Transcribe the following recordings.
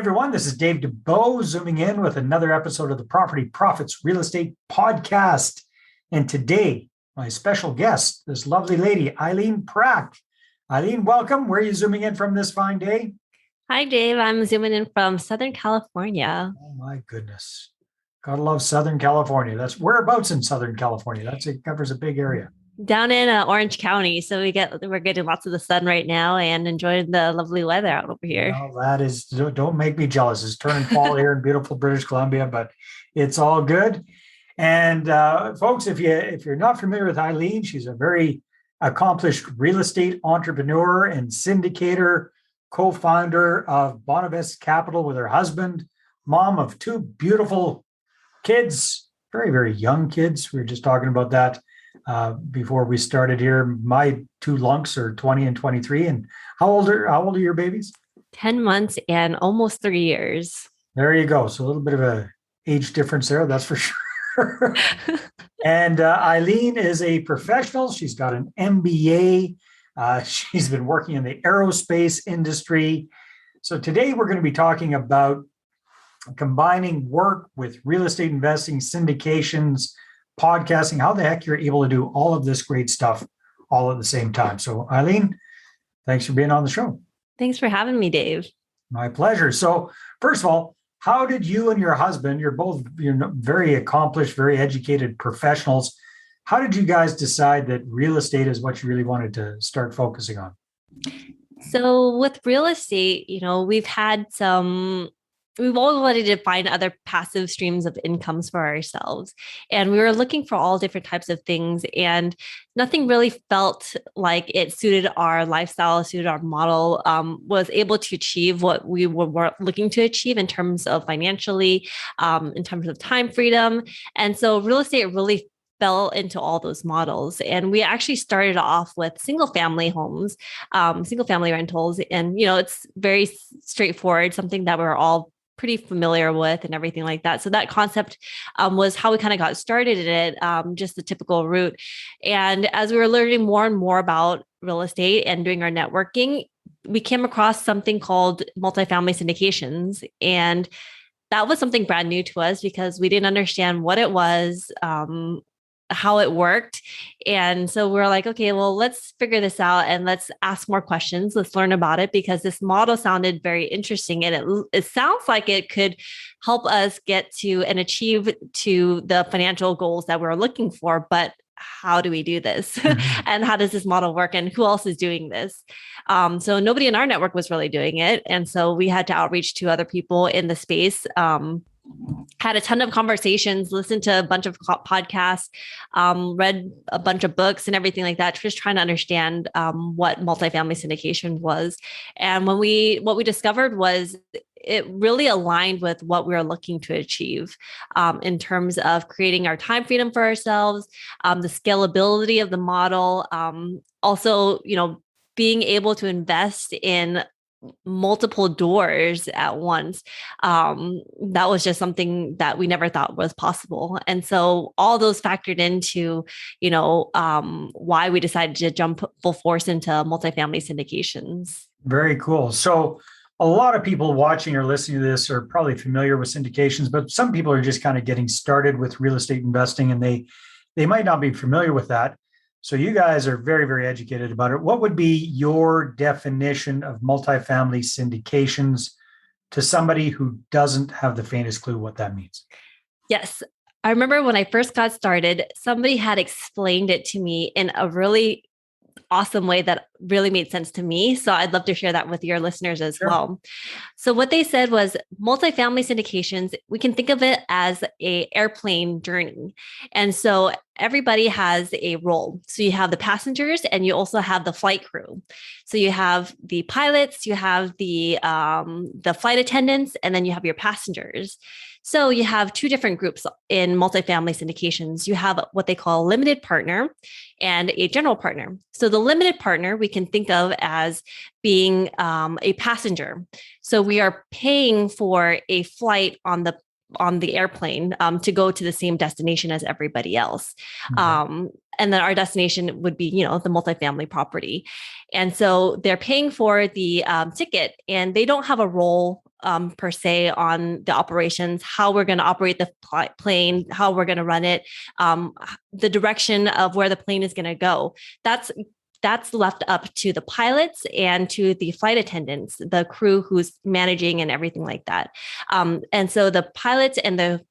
everyone. This is Dave Dubeau zooming in with another episode of the Property Profits Real Estate Podcast. And today, my special guest, this lovely lady, Aileen Prak. Aileen, welcome. Where are you zooming in from this fine day? Hi, Dave. I'm zooming in from Southern California. Oh, my goodness. Gotta love Southern California. That's whereabouts in Southern California. It covers a big area. Down in Orange County. So we're getting lots of the sun right now and enjoying the lovely weather out over here. Well, don't make me jealous. It's turning fall here in beautiful British Columbia, but it's all good. And folks, if you're not familiar with Aileen, she's a very accomplished real estate entrepreneur and syndicator, co-founder of Bonavest Capital with her husband, mom of two beautiful kids, very, very young kids. We were just talking about that before we started here. My two lunks are 20 and 23. And how old are your babies? 10 months and almost 3 years. There you go. So a little bit of a age difference there, that's for sure. And Aileen is a professional. She's got an MBA. She's been working in the aerospace industry. So today we're going to be talking about combining work with real estate investing, syndications, podcasting, how the heck you're able to do all of this great stuff all at the same time. So Aileen, thanks for being on the show. Thanks for having me, Dave. My pleasure. So first of all, how did you and your husband, you're very accomplished, very educated professionals. How did you guys decide that real estate is what you really wanted to start focusing on? So with real estate, we've always wanted to find other passive streams of incomes for ourselves. And we were looking for all different types of things, and nothing really felt like it suited our lifestyle, suited our model, was able to achieve what we were looking to achieve in terms of financially, in terms of time freedom. And so real estate really fell into all those models. And we actually started off with single family homes, single family rentals. And, it's very straightforward, something that we're all pretty familiar with and everything like that. So that concept was how we kind of got started in it, just the typical route. And as we were learning more and more about real estate and doing our networking, we came across something called multifamily syndications. And that was something brand new to us because we didn't understand what it was, how it worked. And so we're like, okay, well, let's figure this out and let's ask more questions. Let's learn about it because this model sounded very interesting. And it sounds like it could help us get to and achieve to the financial goals that we're looking for. But how do we do this? Mm-hmm. And how does this model work? And who else is doing this? So nobody in our network was really doing it. And so we had to outreach to other people in the space, had a ton of conversations, listened to a bunch of podcasts, read a bunch of books and everything like that, just trying to understand what multifamily syndication was. And what we discovered was it really aligned with what we were looking to achieve in terms of creating our time freedom for ourselves, the scalability of the model, also, being able to invest in multiple doors at once. That was just something that we never thought was possible. And so all those factored into, why we decided to jump full force into multifamily syndications. Very cool. So a lot of people watching or listening to this are probably familiar with syndications, but some people are just kind of getting started with real estate investing and they might not be familiar with that. So you guys are very, very educated about it. What would be your definition of multifamily syndications to somebody who doesn't have the faintest clue what that means? Yes. I remember when I first got started, somebody had explained it to me in a really awesome way that really made sense to me. So I'd love to share that with your listeners as well. So what they said was multifamily syndications, we can think of it as an airplane journey. And so everybody has a role. So you have the passengers and you also have the flight crew. So you have the pilots, you have the flight attendants, and then you have your passengers. So you have two different groups in multifamily syndications. You have what they call a limited partner and a general partner. So the limited partner, we can think of as being a passenger. So we are paying for a flight on the airplane to go to the same destination as everybody else. Mm-hmm. And then our destination would be, the multifamily property. And so they're paying for the ticket and they don't have a role per se on the operations, how we're going to operate the plane, how we're going to run it, the direction of where the plane is going to go. That's left up to the pilots and to the flight attendants, the crew who's managing and everything like that. And so the pilots and the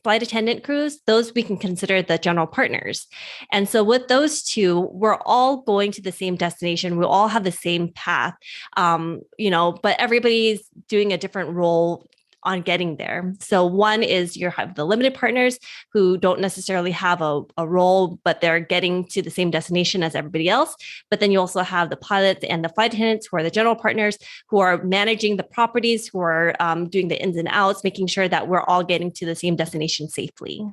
flight attendant crews, those we can consider the general partners. And so with those two, we're all going to the same destination. We all have the same path, but everybody's doing a different role on getting there. So one is you have the limited partners who don't necessarily have a role, but they're getting to the same destination as everybody else. But then you also have the pilots and the flight attendants who are the general partners who are managing the properties, who are doing the ins and outs, making sure that we're all getting to the same destination safely.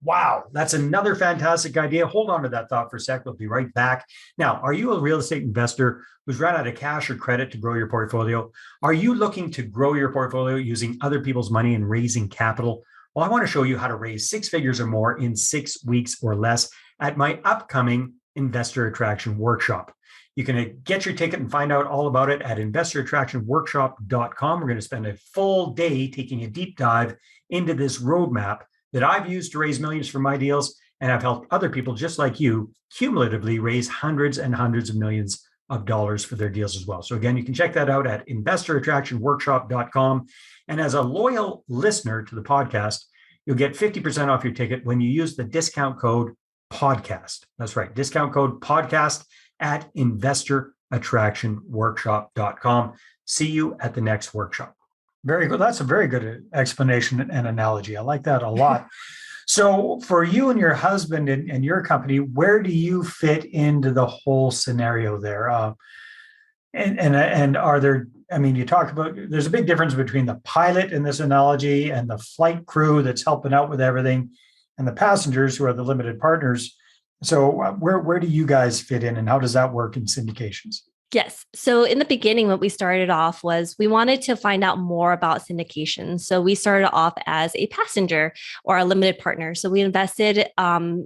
Wow, that's another fantastic idea. Hold on to that thought for a sec. We'll be right back. Now, are you a real estate investor who's run out of cash or credit to grow your portfolio? Are you looking to grow your portfolio using other people's money and raising capital? Well, I want to show you how to raise 6 figures or more in 6 weeks or less at my upcoming Investor Attraction Workshop. You can get your ticket and find out all about it at investorattractionworkshop.com. We're going to spend a full day taking a deep dive into this roadmap that I've used to raise millions for my deals, and I've helped other people just like you cumulatively raise hundreds and hundreds of millions of dollars for their deals as well. So again, you can check that out at investorattractionworkshop.com. And as a loyal listener to the podcast, you'll get 50% off your ticket when you use the discount code podcast. That's right, discount code podcast at investorattractionworkshop.com. See you at the next workshop. Very good. That's a very good explanation and analogy. I like that a lot. So for you and your husband and your company, where do you fit into the whole scenario there? And are there, you talk about, there's a big difference between the pilot in this analogy and the flight crew that's helping out with everything and the passengers who are the limited partners. So where do you guys fit in and how does that work in syndications? Yes. So in the beginning, what we started off was we wanted to find out more about syndication. So we started off as a passenger or a limited partner. So we invested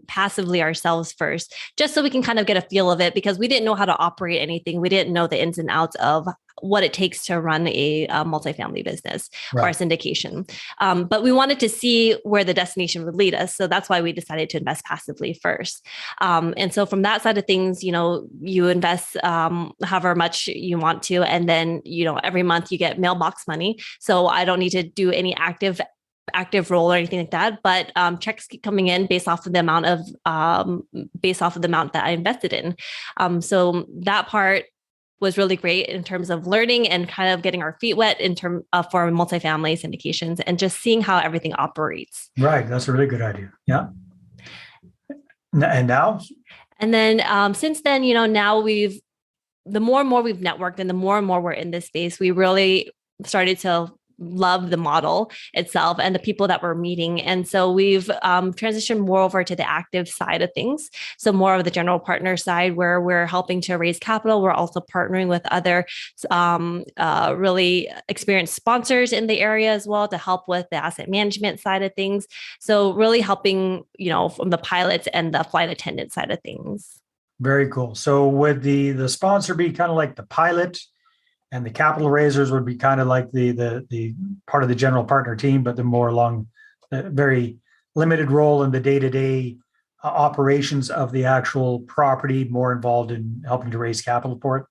passively ourselves first, just so we can kind of get a feel of it because we didn't know how to operate anything. We didn't know the ins and outs of what it takes to run a multifamily business or a syndication. But we wanted to see where the destination would lead us. So that's why we decided to invest passively first. And so from that side of things, you invest however much you want to, and then, every month you get mailbox money. So I don't need to do any active role or anything like that, but checks keep coming in based off of the amount that I invested in. So that part was really great in terms of learning and kind of getting our feet wet in terms of for multifamily syndications and just seeing how everything operates. Right. That's a really good idea. Yeah. And now? And then since then, now the more and more we've networked and the more and more we're in this space, we really started to love the model itself and the people that we're meeting. And so we've transitioned more over to the active side of things. So more of the general partner side where we're helping to raise capital. We're also partnering with other really experienced sponsors in the area as well to help with the asset management side of things. So really helping, from the pilots and the flight attendant side of things. Very cool. So would the sponsor be kind of like the pilot? And the capital raisers would be kind of like the part of the general partner team, but the more along the very limited role in the day-to-day operations of the actual property, more involved in helping to raise capital for it.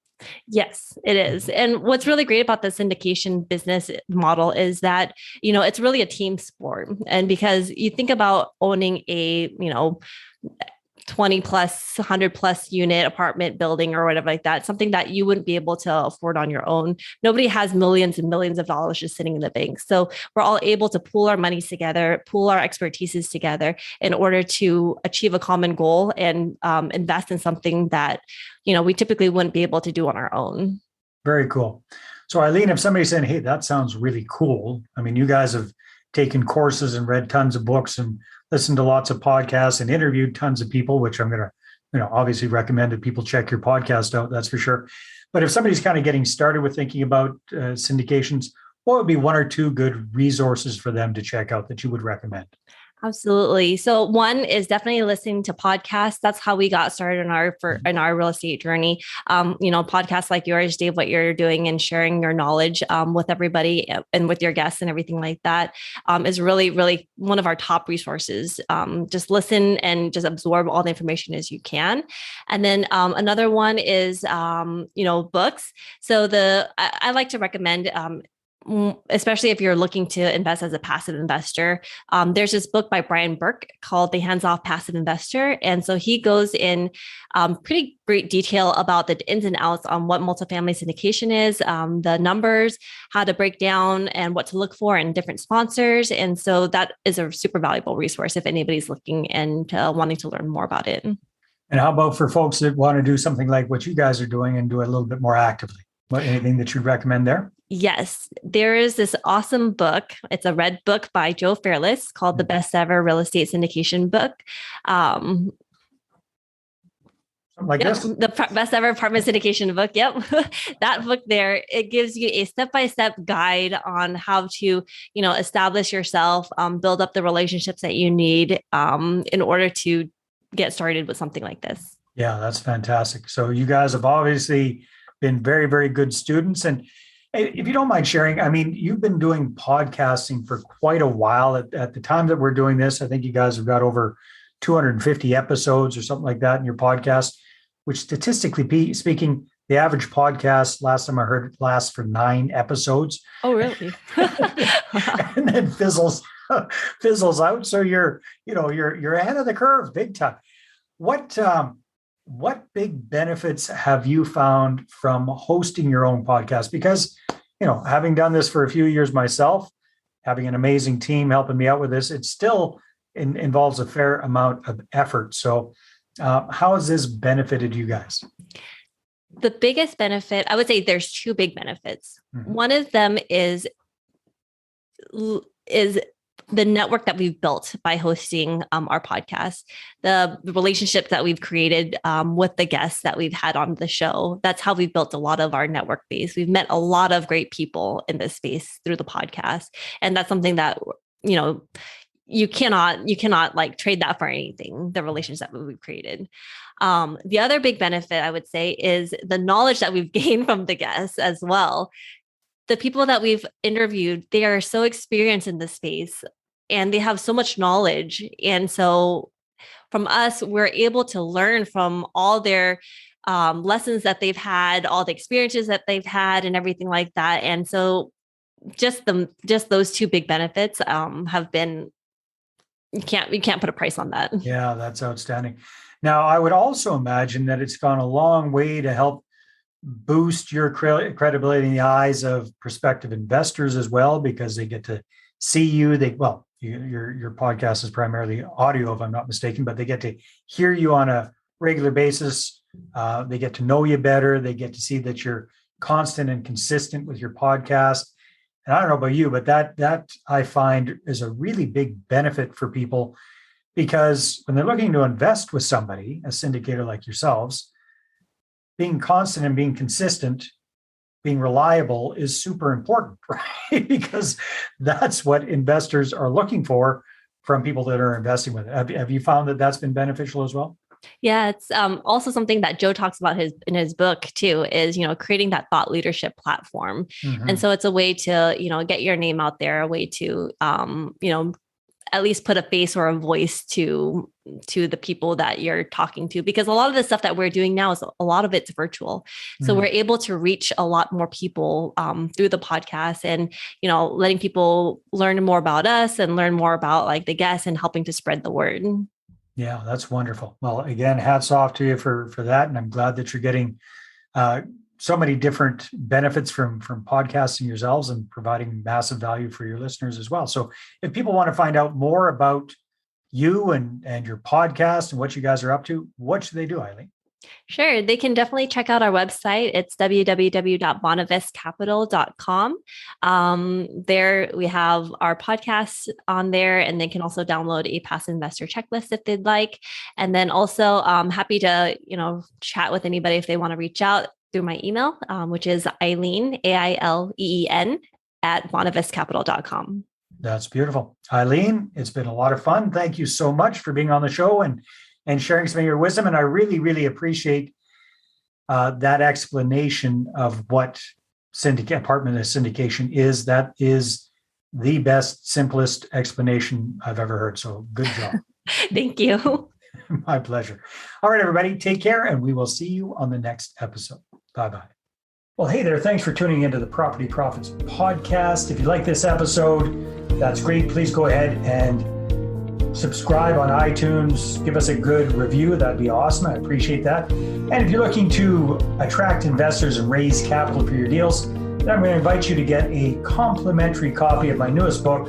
Yes, it is. And what's really great about the syndication business model is that, it's really a team sport. And because you think about owning a, 20 plus, 100 plus unit apartment building or whatever like that, something that you wouldn't be able to afford on your own. Nobody has millions and millions of dollars just sitting in the bank. So we're all able to pool our monies together, pool our expertises together in order to achieve a common goal and invest in something that, we typically wouldn't be able to do on our own. Very cool. So Aileen, if somebody's saying, hey, that sounds really cool. You guys have taken courses and read tons of books and listened to lots of podcasts and interviewed tons of people, which I'm going to, obviously recommend that people check your podcast out. That's for sure. But if somebody's kind of getting started with thinking about syndications, what would be one or two good resources for them to check out that you would recommend? Absolutely. So one is definitely listening to podcasts. That's how we got started in our real estate journey. Podcasts like yours, Dave, what you're doing and sharing your knowledge with everybody and with your guests and everything like that is really, really one of our top resources. Just listen and just absorb all the information as you can. And then another one is books. So I like to recommend especially if you're looking to invest as a passive investor. There's this book by Brian Burke called The Hands-Off Passive Investor. And so he goes in pretty great detail about the ins and outs on what multifamily syndication is, the numbers, how to break down and what to look for in different sponsors. And so that is a super valuable resource if anybody's looking and wanting to learn more about it. And how about for folks that want to do something like what you guys are doing and do it a little bit more actively? Anything that you'd recommend there? Yes, there is this awesome book. It's a red book by Joe Fairless called The Best Ever Real Estate Syndication Book. Something like this? The Best Ever Apartment Syndication Book. Yep. That book there, it gives you a step-by-step guide on how to, establish yourself, build up the relationships that you need in order to get started with something like this. Yeah, that's fantastic. So you guys have obviously been very, very good students. And if you don't mind sharing, I mean, you've been doing podcasting for quite a while. At the time that we're doing this, I think you guys have got over 250 episodes or something like that in your podcast, which statistically speaking, the average podcast, last time I heard, lasts for 9 episodes. Oh, really? And then fizzles out. So you're ahead of the curve big time. What big benefits have you found from hosting your own podcast? Because, having done this for a few years myself, having an amazing team helping me out with this, it still involves a fair amount of effort. So how has this benefited you guys? The biggest benefit, I would say there's 2 big benefits. Mm-hmm. One of them is the network that we've built by hosting our podcast, the relationship that we've created with the guests that we've had on the show. That's how we've built a lot of our network base. We've met a lot of great people in this space through the podcast. And that's something that, you cannot like trade that for anything, the relations that we've created. The other big benefit, I would say, is the knowledge that we've gained from the guests as well. The people that we've interviewed, they are so experienced in this space and they have so much knowledge. And so from us, we're able to learn from all their lessons that they've had, all the experiences that they've had and everything like that. And so just those 2 big benefits have been, you can't put a price on that. Yeah, that's outstanding. Now, I would also imagine that it's gone a long way to help boost your credibility in the eyes of prospective investors as well, because they get to see you. Your podcast is primarily audio, if I'm not mistaken, but they get to hear you on a regular basis. They get to know you better. They get to see that you're constant and consistent with your podcast. And I don't know about you, but that I find is a really big benefit for people, because when they're looking to invest with somebody, a syndicator like yourselves, being constant and being consistent, being reliable is super important, right? Because that's what investors are looking for from people that are investing with it. Have you found that that's been beneficial as well? Yeah, it's also something that Joe talks about in his book too, is, creating that thought leadership platform. Mm-hmm. And so it's a way to, get your name out there, a way to, at least put a face or a voice to the people that you're talking to, because a lot of the stuff that we're doing now is a lot of it's virtual. So we're able to reach a lot more people through the podcast and, letting people learn more about us and learn more about like the guests and helping to spread the word. Yeah, that's wonderful. Well, again, hats off to you for that. And I'm glad that you're getting so many different benefits from podcasting yourselves and providing massive value for your listeners as well. So if people want to find out more about you and your podcast and what you guys are up to, what should they do, Aileen? Sure. They can definitely check out our website. It's www.bonavestcapital.com. There we have our podcasts on there, and they can also download a passive investor checklist if they'd like. And then also happy to, chat with anybody if they want to reach out through my email, which is Aileen, AILEEN @bonavestcapital.com. That's beautiful. Aileen, it's been a lot of fun. Thank you so much for being on the show and sharing some of your wisdom. And I really, really appreciate that explanation of what apartment syndication is. That is the best, simplest explanation I've ever heard. So good job. Thank you. My pleasure. All right, everybody, take care, and we will see you on the next episode. Bye-bye. Well, hey there. Thanks for tuning into the Property Profits podcast. If you like this episode, that's great. Please go ahead and subscribe on iTunes. Give us a good review. That'd be awesome. I appreciate that. And if you're looking to attract investors and raise capital for your deals, then I'm going to invite you to get a complimentary copy of my newest book,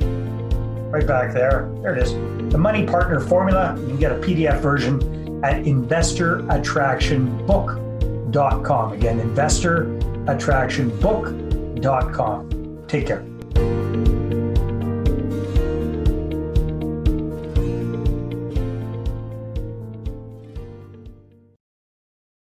right back there. There it is. The Money Partner Formula. You can get a PDF version at investorattractionbook.com. Again, investorattractionbook.com. Take care.